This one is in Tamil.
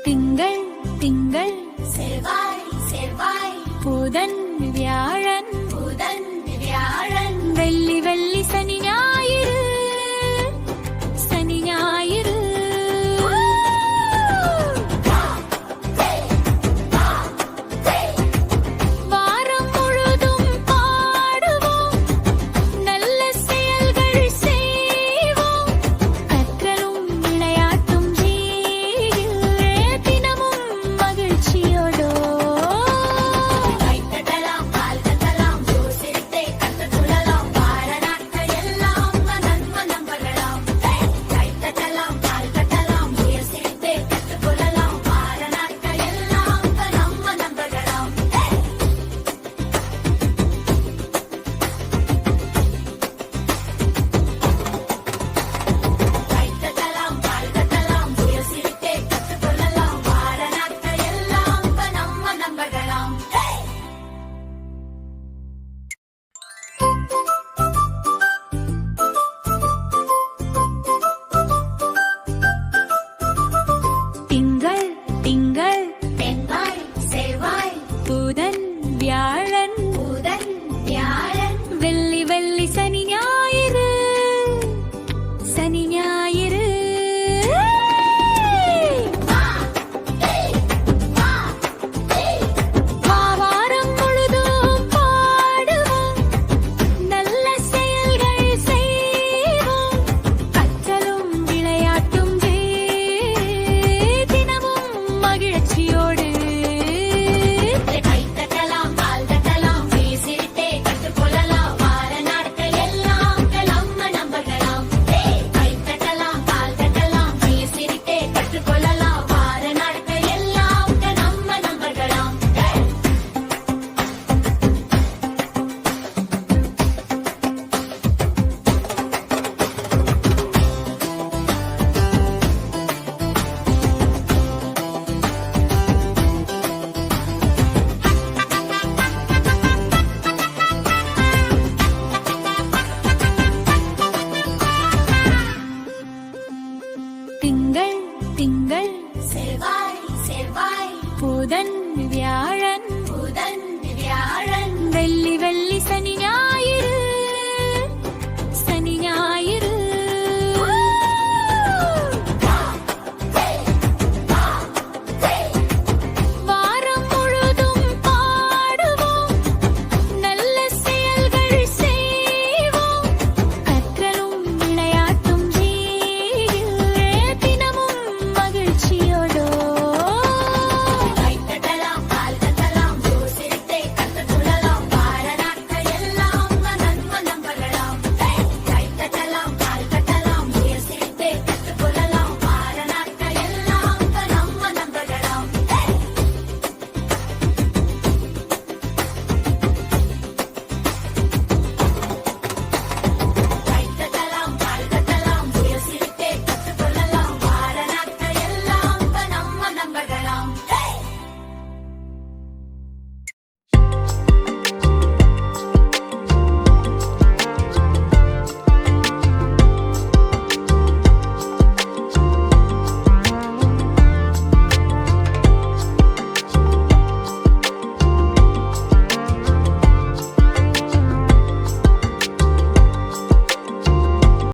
திங்கள் திங்கள் செவ்வாய் செவ்வாய் புதன் வியாழன் புதன் வியாழன் வெள்ளி வெள்ளி சனி ஞாயிறு சனி ஞாயிறு வாரம் முழுதும் பாடுவோம் நல்ல செயல்கள் செய்வோம் கற்றலும் விளையாட்டும் தினமும் மகிழ்ச்சியோடோ கைத்தட்டலாம் கால் தட்டலாம் யோசித்தே கற்றுக்கொள்ளலாம் வார நாட்கள் எல்லாம் நன்மை நம்பலாம் கைத்தட்டலாம் கால் தட்டலாம் யோசித்தே கற்றுக்கொள்ளலாம் வார நாட்கள் எல்லாம் நம்ம நம்பலாம் கைத்தட்டலாம் கால் தட்டலாம் யோசித்தே கற்றுக்கொள்ளலாம் வார நாட்கள் எல்லாம் நம்ம நம்பலாம் திங்கள் திங்கள் செவ்வாய் செவ்வாய் புதன் வியாழன் புதன் வியாழன் வெள்ளி வெள்ளி சனி ஞாயிறு சனி ஞாயிறு வாரம் முழுதும் பாடுவோம் நல்ல செயல்கள் செய்வோம் கற்றலும் விளையாட்டும் தினமும் மகிழ்ச்சியோடு கைத்தட்டலாம் கால் தட்டலாம் பேசிட்டே கற்றுக்கொள்ளலாம் வார நாட்கள் எல்லாம் நம்ம நம்பலாம் கைத்தட்டலாம் கால் தட்டலாம் பேசிட்டே கற்றுக்கொள்ளலாம் வார நாட்கள் எல்லாம் நம்ம நம்பலாம் திங்கள் திங்கள் செவ்வாய் செவ்வாய் புதன் வியாழன் புதன் வியாழன் வெள்ளி வெள்ளி சனி